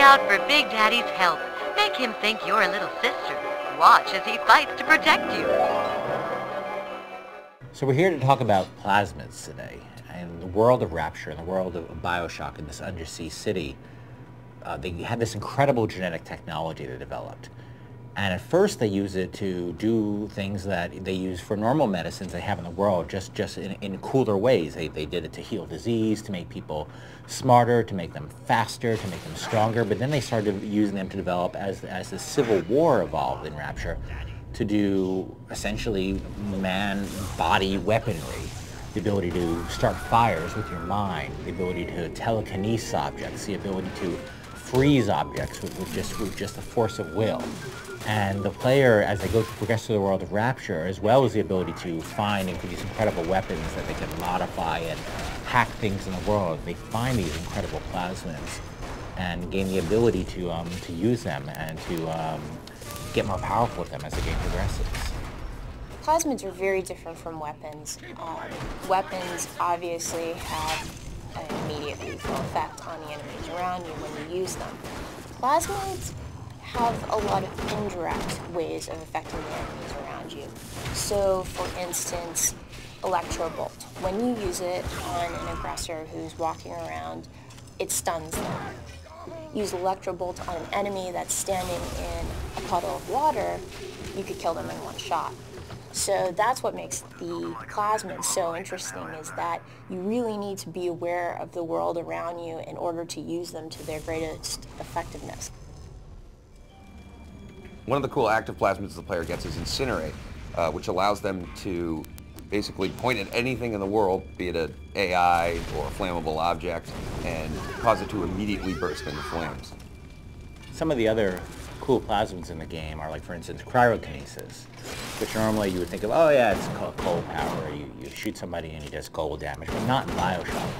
out for Big Daddy's help. Make him think you're a little sister. Watch as he fights to protect you. So we're here to talk about plasmids today, and the world of Rapture, and the world of BioShock in this undersea city. They had this incredible genetic technology they developed. And at first they use it to do things that they use for normal medicines they have in the world, just in cooler ways. They did it to heal disease, to make people smarter, to make them faster, to make them stronger. But then they started using them to develop, as the Civil War evolved in Rapture, to do essentially man-body weaponry. The ability to start fires with your mind, the ability to telekinesis objects, the ability to freeze objects with just the force of will. And the player, as they progress through the world of Rapture, as well as the ability to find these incredible weapons that they can modify and hack things in the world, they find these incredible plasmids and gain the ability to use them and to get more powerful with them as the game progresses. Plasmids are very different from weapons. Weapons obviously have an immediate lethal effect on the enemies around you when you use them. Plasmids have a lot of indirect ways of affecting the enemies around you. So, for instance, Electrobolt. When you use it on an aggressor who's walking around, it stuns them. Use Electrobolt on an enemy that's standing in a puddle of water, you could kill them in one shot. So that's what makes the plasmids so interesting, is that you really need to be aware of the world around you in order to use them to their greatest effectiveness. One of the cool active plasmids the player gets is Incinerate, which allows them to basically point at anything in the world, be it an AI or a flammable object, and cause it to immediately burst into flames. Some of the other cool plasmids in the game are, like, for instance, cryokinesis, which normally you would think of, oh yeah, it's called cold power. You shoot somebody and he does cold damage, but not in BioShock.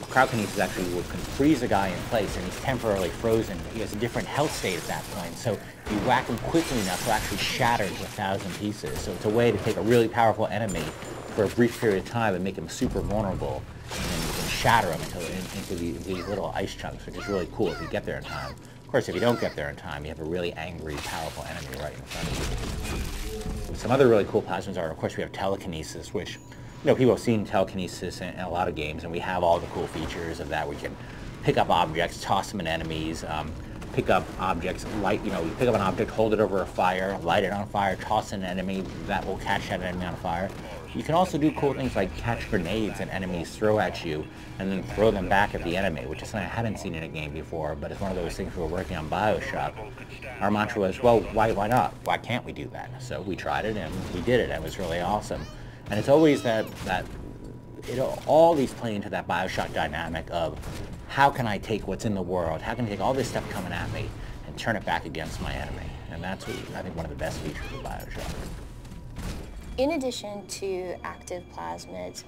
Cryokinesis actually can freeze a guy in place, and he's temporarily frozen. He has a different health state at that point, so you whack him quickly enough to actually shatter into 1,000 pieces. So it's a way to take a really powerful enemy for a brief period of time and make him super vulnerable, and then you can shatter him into these little ice chunks, which is really cool if you get there in time. Of course, if you don't get there in time, you have a really angry, powerful enemy right in front of you. Some other really cool plasmids are, of course, we have telekinesis, which, people have seen telekinesis in a lot of games, and we have all the cool features of that. We can pick up objects, toss them at enemies, pick up objects, you pick up an object, hold it over a fire, light it on fire, toss an enemy, that will catch that enemy on fire. You can also do cool things like catch grenades that enemies throw at you and then throw them back at the enemy, which is something I hadn't seen in a game before, but it's one of those things we were working on BioShock. Our mantra was, well, why not? Why can't we do that? So we tried it and we did it. It was really awesome. And it's always all these play into that BioShock dynamic of, how can I take what's in the world, how can I take all this stuff coming at me and turn it back against my enemy? And that's, I think, one of the best features of BioShock. In addition to active plasmids,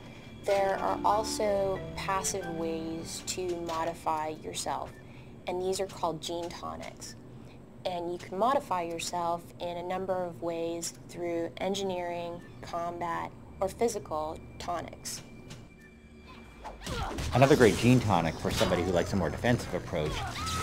there are also passive ways to modify yourself, and these are called gene tonics. And you can modify yourself in a number of ways through engineering, combat, or physical tonics. Another great gene tonic for somebody who likes a more defensive approach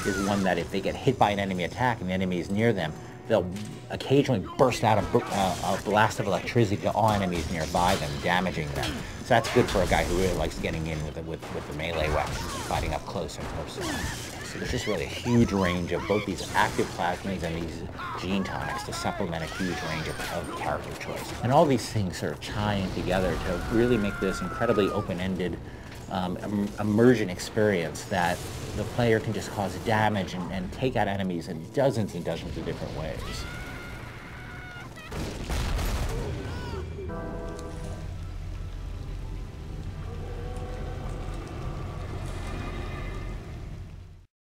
is one that if they get hit by an enemy attack and the enemy is near them, they'll occasionally burst out a blast of electricity to all enemies nearby them, damaging them. So that's good for a guy who really likes getting in with the melee weapons and fighting up close and personal. So there's just really a huge range of both these active plasmids and these gene tonics to supplement a huge range of character choice. And all these things sort of tie in together to really make this incredibly open-ended immersion experience that the player can just cause damage and take out enemies in dozens and dozens of different ways.